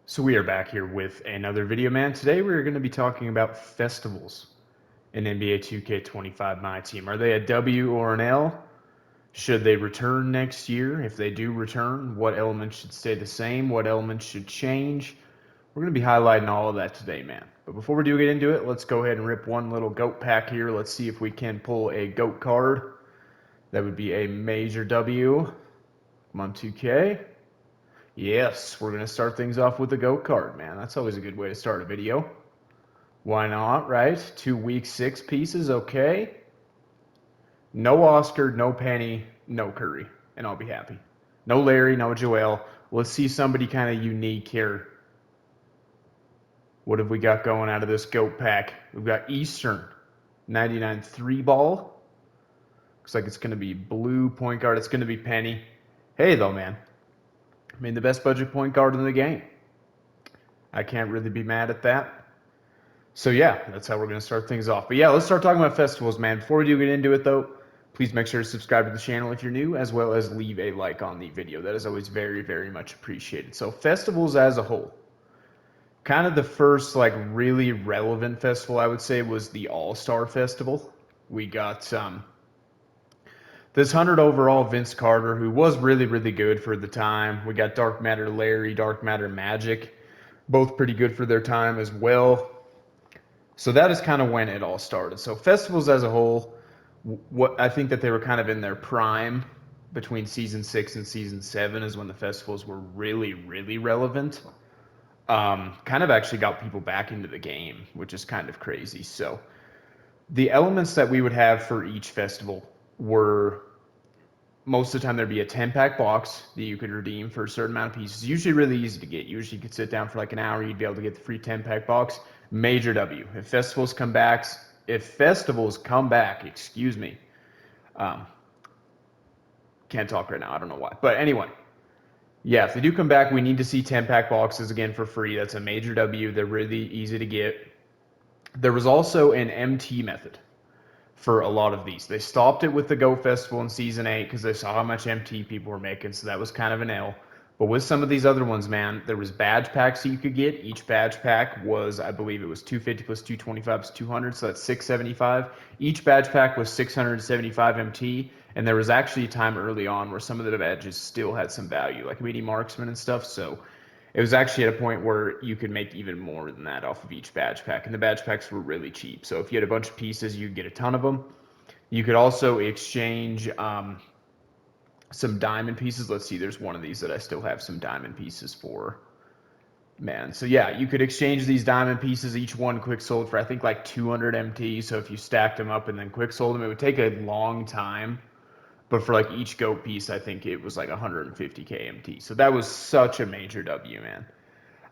So we are back here with another video, man. Today we're going to be talking about festivals in NBA 2K25 My Team. Are they a W or an L? Should they return next year? If they do return, what elements should stay the same? What elements should change? We're going to be highlighting all of that today, man. But before we do get into it, let's go ahead and rip one little GOAT pack here. Let's see if we can pull a GOAT card. That would be a major W. Come on, 2K. Yes, we're going to start things off with the GOAT card, man. That's always a good way to start a video. Why not, right? 2 week 6 pieces, okay. No Oscar, no Penny, no Curry, and I'll be happy. No Larry, no Joel. Let's see somebody kind of unique here. What have we got going out of this GOAT pack? We've got Eastern, 99 3 ball. Looks like it's going to be blue point guard. It's going to be Penny. Hey, though, man. I mean, the best budget point guard in the game. I can't really be mad at that. So yeah, that's how we're going to start things off. But yeah, let's start talking about festivals, man. Before we do get into it, though, please make sure to subscribe to the channel if you're new, as well as leave a like on the video. That is always very, very much appreciated. So festivals as a whole. Kind of the first like really relevant festival, I would say, was the All-Star Festival. We got this 100 overall Vince Carter, who was really, really good for the time. We got Dark Matter Larry, Dark Matter Magic, both pretty good for their time as well. So that is kind of when it all started. So festivals as a whole, what I think that they were kind of in their prime between season 6 and season 7 is when the festivals were really, really relevant. Kind of actually got people back into the game, which is kind of crazy. So the elements that we would have for each festival were most of the time there'd be a 10-pack box that you could redeem for a certain amount of pieces. Usually really easy to get. Usually you could sit down for like an hour, you'd be able to get the free 10-pack box. Major W. If festivals come back, excuse me. Can't talk right now. I don't know why. But anyway, yeah, if they do come back, we need to see 10-pack boxes again for free. That's a major W. They're really easy to get. There was also an MT method for a lot of these. They stopped it with the Go Festival in Season 8 because they saw how much MT people were making, so that was kind of an L. But with some of these other ones, man, there was badge packs you could get. Each badge pack was, I believe it was 250 plus 225 plus 200, so that's 675. Each badge pack was 675 MT, and there was actually a time early on where some of the badges still had some value, like Meaty Marksman and stuff, so it was actually at a point where you could make even more than that off of each badge pack, and the badge packs were really cheap. So if you had a bunch of pieces, you'd get a ton of them. You could also exchange some diamond pieces. Let's see, there's one of these that I still have some diamond pieces for. Man, so yeah, you could exchange these diamond pieces, each one quick sold for I think like 200 MT. So if you stacked them up and then quick sold them, it would take a long time. But for like each goat piece, I think it was like 150k MT. So that was such a major W, man.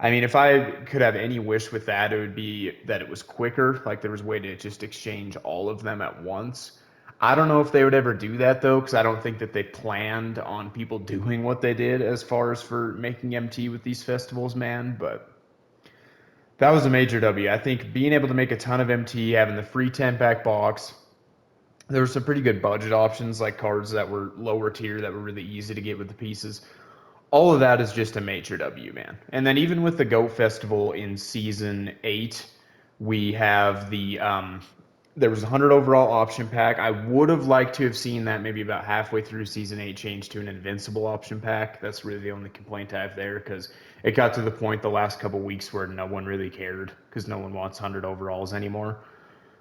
I mean, if I could have any wish with that, it would be that it was quicker. Like there was a way to just exchange all of them at once. I don't know if they would ever do that though, because I don't think that they planned on people doing what they did as far as for making MT with these festivals, man. But that was a major W. I think being able to make a ton of MT, having the free 10-pack box, there were some pretty good budget options, like cards that were lower tier that were really easy to get with the pieces. All of that is just a major W, man. And then even with the GOAT Festival in Season 8, we have there was a 100 overall option pack. I would have liked to have seen that maybe about halfway through Season 8 change to an invincible option pack. That's really the only complaint I have there, because it got to the point the last couple weeks where no one really cared, because no one wants 100 overalls anymore.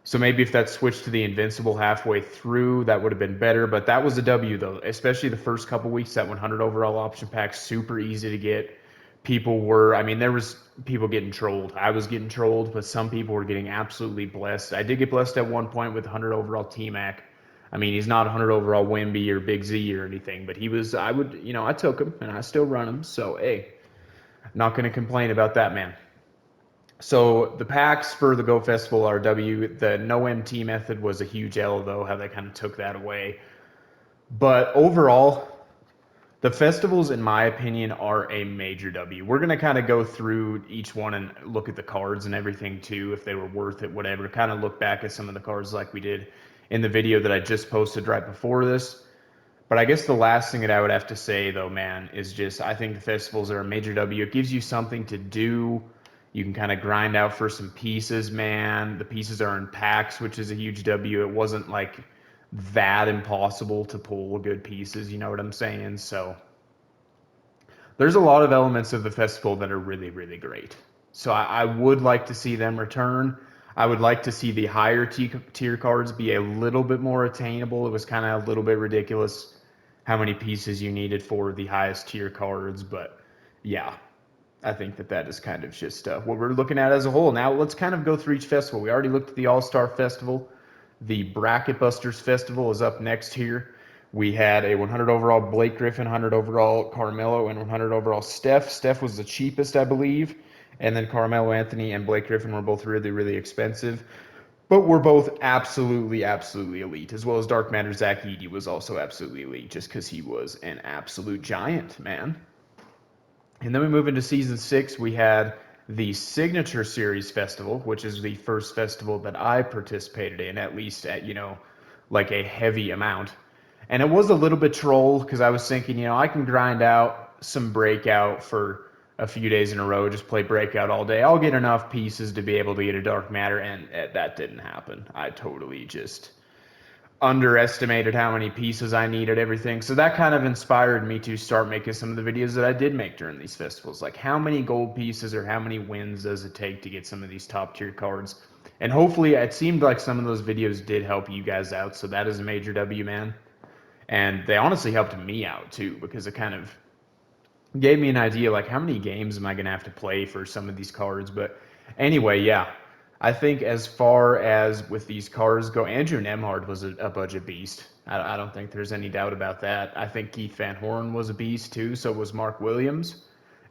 So maybe if that switched to the invincible halfway through, that would have been better. But that was a W, though, especially the first couple weeks. That 100 overall option pack, super easy to get. I mean, there was people getting trolled. I was getting trolled, but some people were getting absolutely blessed. I did get blessed at one point with 100 overall T-Mac. I mean, he's not 100 overall Wimby or Big Z or anything, but I took him, and I still run him. So, hey, not going to complain about that, man. So the packs for the Go Festival are W. The no MT method was a huge L, though, how they kind of took that away. But overall, the festivals, in my opinion, are a major W. We're going to kind of go through each one and look at the cards and everything, too, if they were worth it, whatever. Kind of look back at some of the cards like we did in the video that I just posted right before this. But I guess the last thing that I would have to say, though, man, is just I think the festivals are a major W. It gives you something to do. You can kind of grind out for some pieces, man. The pieces are in packs, which is a huge W. It wasn't like that impossible to pull good pieces, you know what I'm saying? So there's a lot of elements of the festival that are really, really great. So I would like to see them return. I would like to see the higher tier cards be a little bit more attainable. It was kind of a little bit ridiculous how many pieces you needed for the highest tier cards, but yeah, I think that that is kind of just what we're looking at as a whole. Now let's kind of go through each festival. We already looked at the All-Star Festival. The Bracket Busters Festival is up next here. We had a 100 overall Blake Griffin, 100 overall Carmelo, and 100 overall Steph. Steph was the cheapest, I believe. And then Carmelo Anthony and Blake Griffin were both really, really expensive. But we're both absolutely, absolutely elite, as well as Dark Matter Zach Edey was also absolutely elite, just because he was an absolute giant, man. And then we move into season 6. We had the Signature Series Festival, which is the first festival that I participated in, at least at, like a heavy amount. And it was a little bit troll because I was thinking, I can grind out some breakout for a few days in a row, just play breakout all day. I'll get enough pieces to be able to get a dark matter, and that didn't happen. I totally just underestimated how many pieces I needed, everything. So that kind of inspired me to start making some of the videos that I did make during these festivals. Like how many gold pieces or how many wins does it take to get some of these top tier cards? And hopefully it seemed like some of those videos did help you guys out. So that is a major W, man. And they honestly helped me out too, because it kind of gave me an idea like how many games am I going to have to play for some of these cards. But anyway, yeah, I think as far as with these cards go, Andrew Nemhard was a budget beast. I don't think there's any doubt about that. I think Keith Van Horn was a beast too. So was Mark Williams.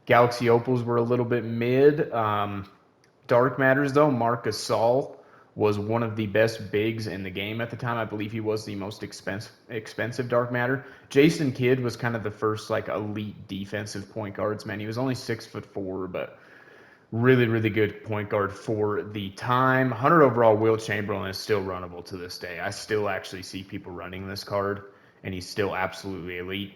Galaxy Opals were a little bit mid. Dark Matters though, Marcus Saul was one of the best bigs in the game at the time. I believe he was the most expensive Dark Matter. Jason Kidd was kind of the first like elite defensive point guards, man. He was only 6'4", but really, really good point guard for the time. 100 overall Will Chamberlain is still runnable to this day. I still actually see people running this card, and he's still absolutely elite.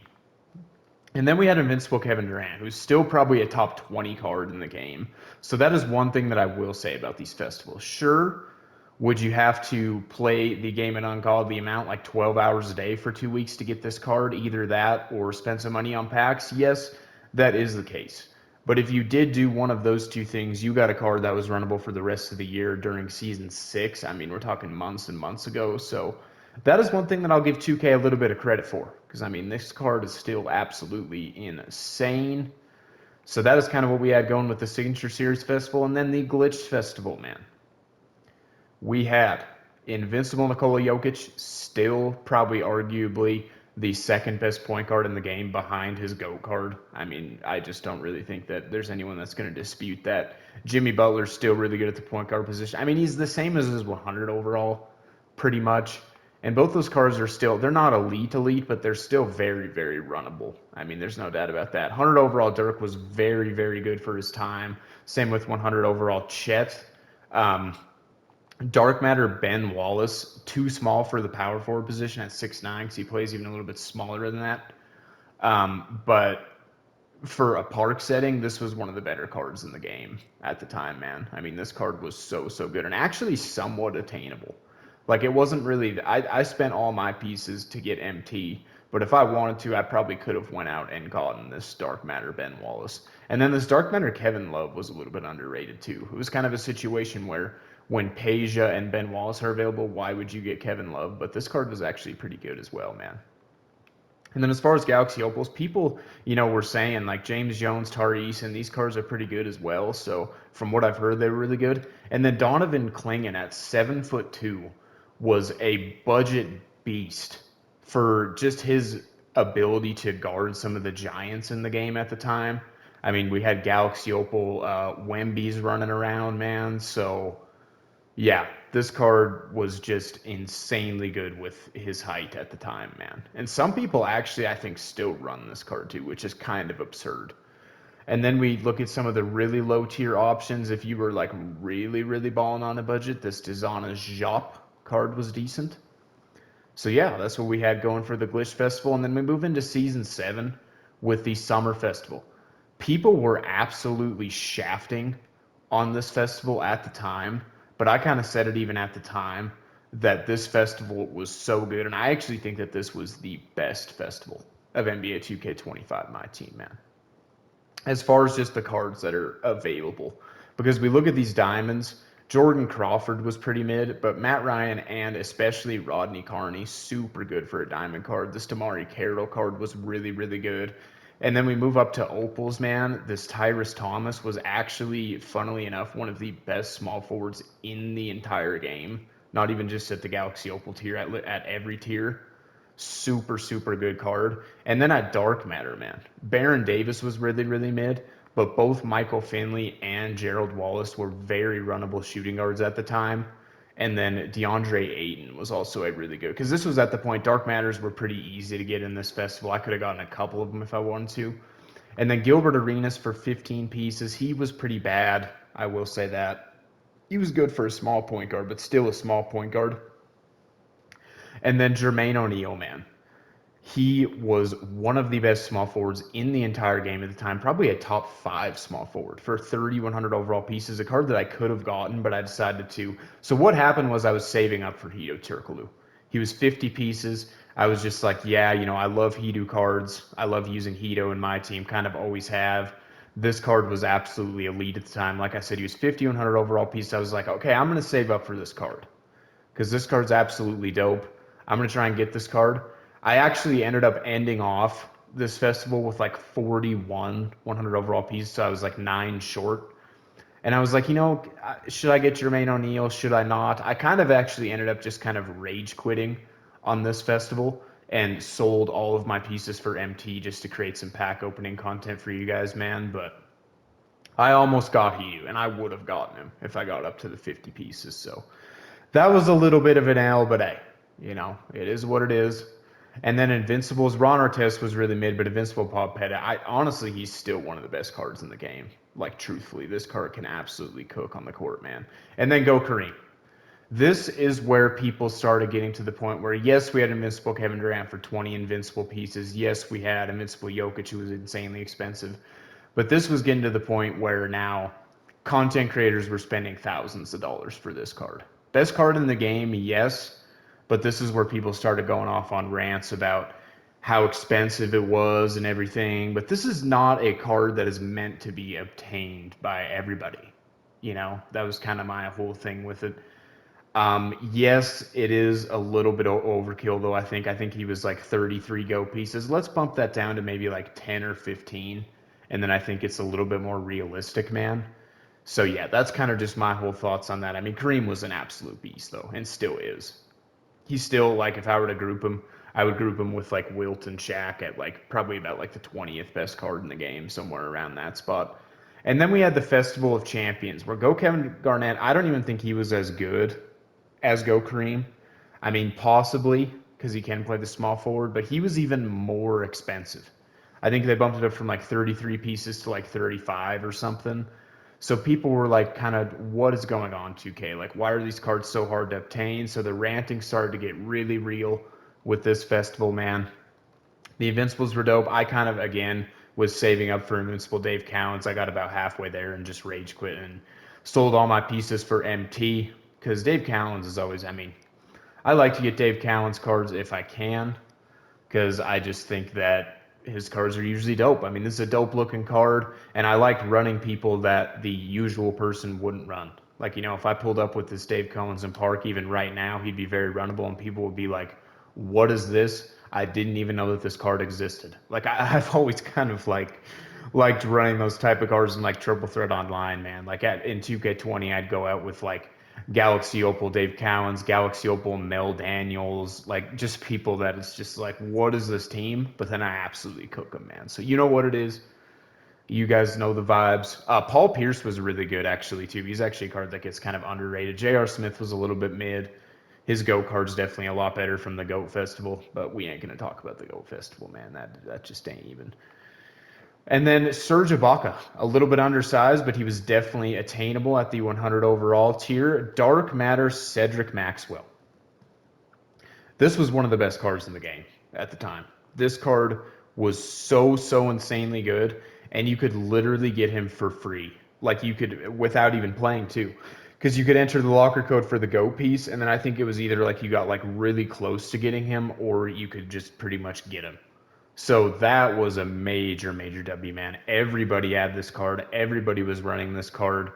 And then we had Invincible Kevin Durant, who's still probably a top 20 card in the game. So that is one thing that I will say about these festivals. Sure, would you have to play the game an ungodly amount, like 12 hours a day for 2 weeks to get this card? Either that or spend some money on packs? Yes, that is the case. But if you did do one of those two things, you got a card that was runnable for the rest of the year during season 6. I mean, we're talking months and months ago. So that is one thing that I'll give 2K a little bit of credit for. Because, I mean, this card is still absolutely insane. So that is kind of what we had going with the Signature Series Festival. And then the Glitched Festival, man. We had Invincible Nikola Jokic, still probably arguably the second best point guard in the game behind his GOAT card. I mean, I just don't really think that there's anyone that's going to dispute that. Jimmy Butler's still really good at the point guard position. I mean, he's the same as his 100 overall, pretty much. And both those cards are still, they're not elite, but they're still very, very runnable. I mean, there's no doubt about that. 100 overall Dirk was very, very good for his time. Same with 100 overall Chet. Dark Matter Ben Wallace, too small for the power forward position at 6'9", because he plays even a little bit smaller than that. But for a park setting, this was one of the better cards in the game at the time, man. I mean, this card was so, so good and actually somewhat attainable. Like, it wasn't really, I spent all my pieces to get MT, but if I wanted to, I probably could have went out and gotten this Dark Matter Ben Wallace. And then this Dark Matter Kevin Love was a little bit underrated too. It was kind of a situation where when Peja and Ben Wallace are available, why would you get Kevin Love? But this card was actually pretty good as well, man. And then as far as Galaxy Opals, people, were saying like James Jones, Tari Eason, these cards are pretty good as well. So from what I've heard, they were really good. And then Donovan Clingan at 7'2" was a budget beast for just his ability to guard some of the giants in the game at the time. I mean, we had Galaxy Opal Wemby's running around, man. So yeah, this card was just insanely good with his height at the time, man. And some people actually, I think, still run this card too, which is kind of absurd. And then we look at some of the really low tier options. If you were like really, really balling on a budget, this Dizana Jop card was decent. So yeah, that's what we had going for the Glitch Festival, and then we move into season 7 with the Summer Festival. People were absolutely shafting on this festival at the time, but I kind of said it even at the time that this festival was so good, and I actually think that this was the best festival of NBA 2K25, my team, man, as far as just the cards that are available. Because we look at these diamonds, Jordan Crawford was pretty mid, but Matt Ryan and especially Rodney Carney, super good for a diamond card. This Damari Carroll card was really, really good. And then we move up to Opals, man. This Tyrus Thomas was actually, funnily enough, one of the best small forwards in the entire game. Not even just at the Galaxy Opal tier, at every tier. Super, super good card. And then at Dark Matter, man, Baron Davis was really, really mid, but both Michael Finley and Gerald Wallace were very runnable shooting guards at the time. And then DeAndre Ayton was also a really good, because this was at the point Dark Matters were pretty easy to get in this festival. I could have gotten a couple of them if I wanted to. And then Gilbert Arenas for 15 pieces. He was pretty bad, I will say that. He was good for a small point guard, but still a small point guard. And then Jermaine O'Neal, man. He was one of the best small forwards in the entire game at the time, probably a top 5 small forward for 3,100 overall pieces, a card that I could have gotten, but I decided to. So what happened was I was saving up for Hito Turkoglu. He was 50 pieces. I was just like, yeah, I love Hito cards. I love using Hito in my team, kind of always have. This card was absolutely elite at the time. Like I said, he was 5,100 overall pieces. I was like, okay, I'm going to save up for this card because this card's absolutely dope. I'm going to try and get this card. I actually ended up ending off this festival with like 41 100 overall pieces, so I was like 9 short. And I was like, should I get Jermaine O'Neal? Should I not? I kind of actually ended up just kind of rage quitting on this festival and sold all of my pieces for MT just to create some pack opening content for you guys, man. But I almost got Hiu, and I would have gotten him if I got up to the 50 pieces. So that was a little bit of an L, but hey, it is what it is. And then Invincibles, Ron Artest was really mid, but Invincible Pop Peta, honestly, he's still one of the best cards in the game. Like, truthfully, this card can absolutely cook on the court, man. And then go Kareem. This is where people started getting to the point where, yes, we had Invincible Kevin Durant for 20 Invincible pieces. Yes, we had Invincible Jokic, who was insanely expensive. But this was getting to the point where now content creators were spending thousands of dollars for this card. Best card in the game, yes, but this is where people started going off on rants about how expensive it was and everything. But this is not a card that is meant to be obtained by everybody. That was kind of my whole thing with it. Yes, it is a little bit overkill, though. I think he was like 33 go pieces. Let's bump that down to maybe like 10 or 15, and then I think it's a little bit more realistic, man. So yeah, that's kind of just my whole thoughts on that. I mean, Kareem was an absolute beast, though, and still is. He's still like, if I were to group him, I would group him with like Wilt and Shaq at like probably about like the 20th best card in the game, somewhere around that spot. And then we had the Festival of Champions, where Go Kevin Garnett, I don't even think he was as good as Go Kareem. I mean, possibly because he can play the small forward, but he was even more expensive. I think they bumped it up from like 33 pieces to like 35 or something. So people were like, kind of, what is going on, 2K? Like, why are these cards so hard to obtain? So the ranting started to get really real with this festival, man. The Invincibles were dope. I kind of, again, was saving up for Invincible Dave Cowens. I got about halfway there and just rage quit and sold all my pieces for MT because Dave Cowens is always, I mean, I like to get Dave Cowens cards if I can because I just think that his cards are usually dope. I mean, this is a dope looking card, and I like running people that the usual person wouldn't run. Like, if I pulled up with this Dave Collins in Park, even right now, he'd be very runnable, and people would be like, what is this? I didn't even know that this card existed. Like, I've always kind of liked running those type of cards in like Triple Threat Online, man. Like in 2K20, I'd go out with like Galaxy Opal Dave Cowens, Galaxy Opal Mel Daniels, like just people that it's just like, what is this team? But then I absolutely cook them, man. So you know what it is. You guys know the vibes. Paul Pierce was really good actually too. He's actually a card that gets kind of underrated. J.R. Smith was a little bit mid. His GOAT card's definitely a lot better from the GOAT Festival, but we ain't gonna talk about the GOAT Festival, man. That just ain't even. And then Serge Ibaka, a little bit undersized, but he was definitely attainable at the 100 overall tier. Dark Matter Cedric Maxwell. This was one of the best cards in the game at the time. This card was so insanely good, and you could literally get him for free. Like you could, without even playing too. Because you could enter the locker code for the GO piece, and then I think it was either like you got like really close to getting him, or you could just pretty much get him. So that was a major W, man. Everybody had this card. Everybody was running this card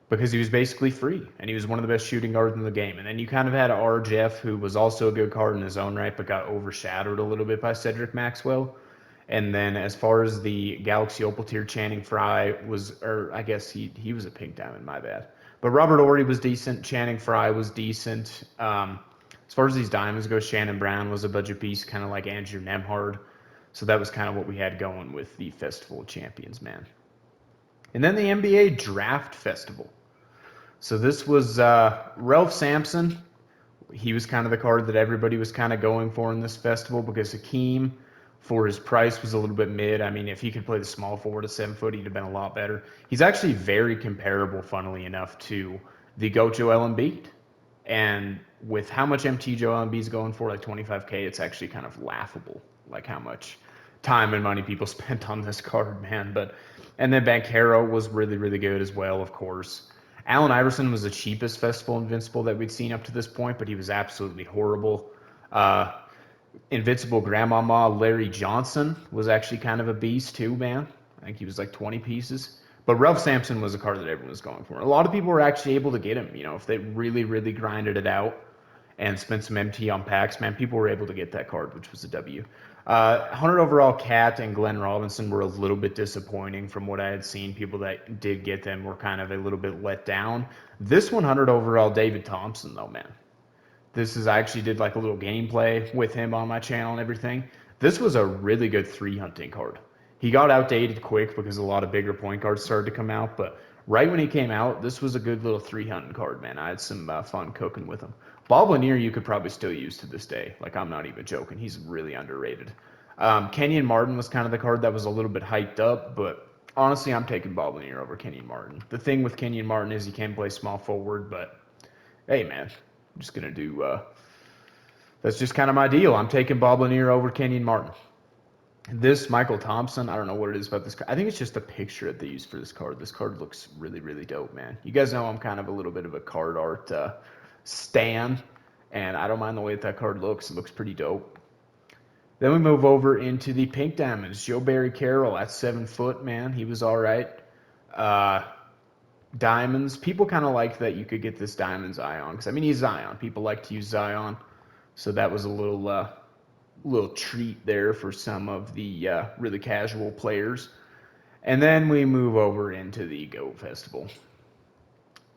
because he was basically free and he was one of the best shooting guards in the game. And then you kind of had R. Jeff, who was also a good card in his own right, but got overshadowed a little bit by Cedric Maxwell. And then as far as the Galaxy Opal tier, Channing Frye was, or I guess he was a pink diamond, my bad. But Robert Ory was decent. Channing Frye was decent. As far as these diamonds go, Shannon Brown was a budget piece, kind of like Andrew Nemhard. So that was kind of what we had going with the Festival of Champions, man. And then the NBA Draft Festival. So this was Ralph Sampson. He was kind of the card that everybody was kind of going for in this festival because Hakeem, for his price, was a little bit mid. I mean, if he could play the small forward at 7 foot, he'd have been a lot better. He's actually very comparable, funnily enough, to the GOAT Joel Embiid. And with how much MT Joel Embiid's going for, like 25K, it's actually kind of laughable, like how much time and money people spent on this card, man. And then Banchero was really good as well, of course. Allen Iverson was the cheapest Festival Invincible that we'd seen up to this point, but he was absolutely horrible. Uh, Invincible Grandmama Larry Johnson was actually kind of a beast too, man. I think he was like 20 pieces. But Ralph Sampson was a card that everyone was going for. A lot of people were actually able to get him, if they really grinded it out and spent some MT on packs, man, people were able to get that card, which was a W. 100 overall Cat and Glenn Robinson were a little bit disappointing from what I had seen. People that did get them were kind of a little bit let down. This 100 overall David Thompson, though, man. I actually did like a little gameplay with him on my channel and everything. This was a really good 3 hunting card. He got outdated quick because a lot of bigger point guards started to come out, but right when he came out, this was a good little 3 hunting card, man. I had some fun cooking with him. Bob Lanier you could probably still use to this day. Like, I'm not even joking. He's really underrated. Kenyon Martin was kind of the card that was a little bit hyped up, but honestly, I'm taking Bob Lanier over Kenyon Martin. The thing with Kenyon Martin is he can play small forward, but hey, man, I'm just going to do that's just kind of my deal. I'm taking Bob Lanier over Kenyon Martin. This Michael Thompson, I don't know what it is about this card. I think it's just a picture that they used for this card. This card looks really dope, man. You guys know I'm kind of a little bit of a card art stan, and I don't mind the way that card looks. It looks pretty dope. Then we move over into the pink diamonds. Joe Barry Carroll at 7 foot, man. He was all right. Diamonds. People kind of like that you could get this diamond Zion because I mean he's Zion. People like to use Zion, so that was a little treat there for some of the really casual players. And then we move over into the GOAT Festival.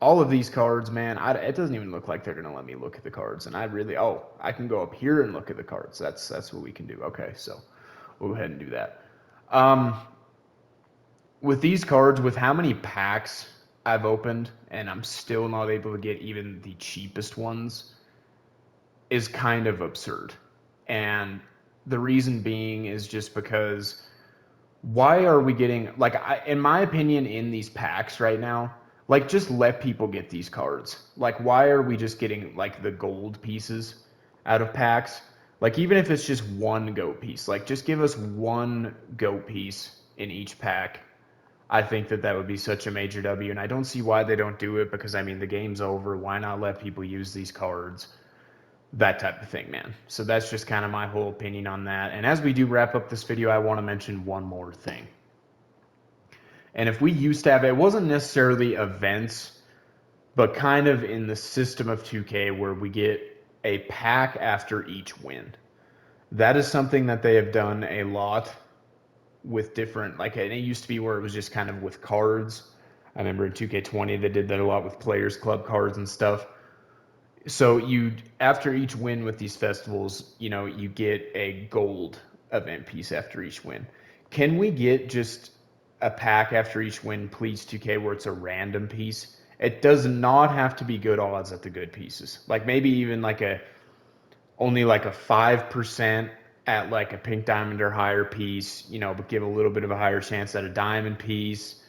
All of these cards, man, it doesn't even look like they're gonna let me look at the cards. And I can go up here and look at the cards. That's what we can do. Okay, so we'll go ahead and do that. With these cards, with how many packs I've opened, and I'm still not able to get even the cheapest ones, is kind of absurd. And the reason being is just because why are we getting, like, in my opinion, in these packs right now, like, just let people get these cards. Like, why are we just getting, like, the gold pieces out of packs? Like, even if it's just one GOAT piece, like, just give us one GOAT piece in each pack. I think that would be such a major W, and I don't see why they don't do it because, I mean, the game's over. Why not let people use these cards? That type of thing, man. So that's just kind of my whole opinion on that. And as we do wrap up this video, I want to mention one more thing. And if we used to have, it wasn't necessarily events, but kind of in the system of 2K where we get a pack after each win. That is something that they have done a lot with different, like, and it used to be where it was just kind of with cards. I remember in 2K20 they did that a lot with Players Club cards and stuff. So after each win with these festivals, you get a gold event piece after each win. Can we get just a pack after each win, please, 2K, where it's a random piece? It does not have to be good odds at the good pieces. Like maybe even only like a 5% at like a pink diamond or higher piece, but give a little bit of a higher chance at a diamond piece.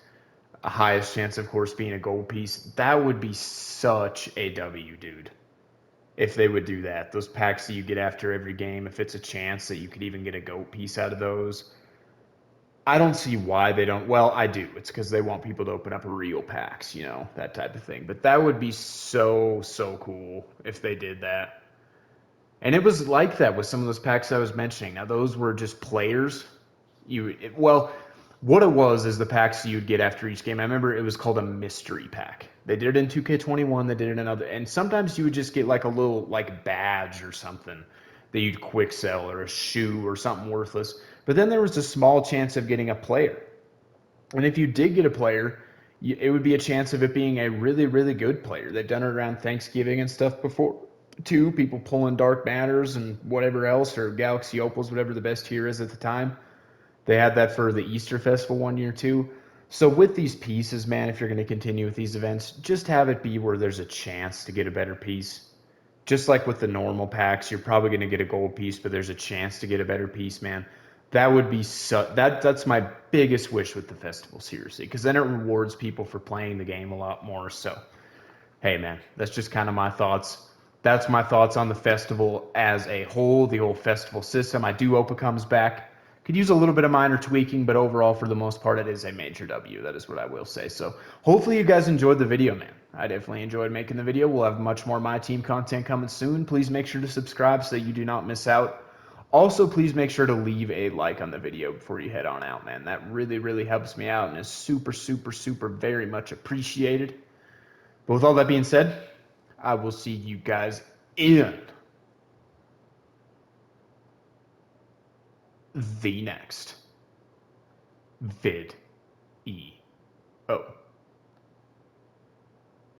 A highest chance, of course, being a gold piece. That would be such a W, dude. if they would do that. Those packs that you get after every game, if it's a chance that you could even get a goat piece out of those. I don't see why they don't. Well, I do. It's because they want people to open up real packs, you know, that type of thing. But that would be so, so cool if they did that. And it was like that with some of those packs I was mentioning. Now, those were just players. Well, what it was is the packs you'd get after each game. I remember it was called a mystery pack. They did it in 2K21. They did it in another, and sometimes you would just get like a little like badge or something that you'd quick sell or a shoe or something worthless. But then there was a small chance of getting a player. And if you did get a player, it would be a chance of it being a really, really good player. They've done it around Thanksgiving and stuff before, too. People pulling Dark Matters and whatever else, or Galaxy Opals, whatever the best tier is at the time. They had that for the Easter Festival one year, too. So with these pieces, man, if you're going to continue with these events, just have it be where there's a chance to get a better piece. Just like with the normal packs, you're probably going to get a gold piece, but there's a chance to get a better piece, man. That would be that's my biggest wish with the festival, seriously, because then it rewards people for playing the game a lot more. So, hey, man, that's just kind of my thoughts. That's my thoughts on the festival as a whole, the whole festival system. I do hope it comes back. Could use a little bit of minor tweaking, but overall, for the most part, it is a major W. That is what I will say. So hopefully you guys enjoyed the video, man. I definitely enjoyed making the video. We'll have much more My Team content coming soon. Please make sure to subscribe so that you do not miss out. Also, please make sure to leave a like on the video before you head on out, man. That really, really helps me out and is super, super, super very much appreciated. But with all that being said, I will see you guys in the next video.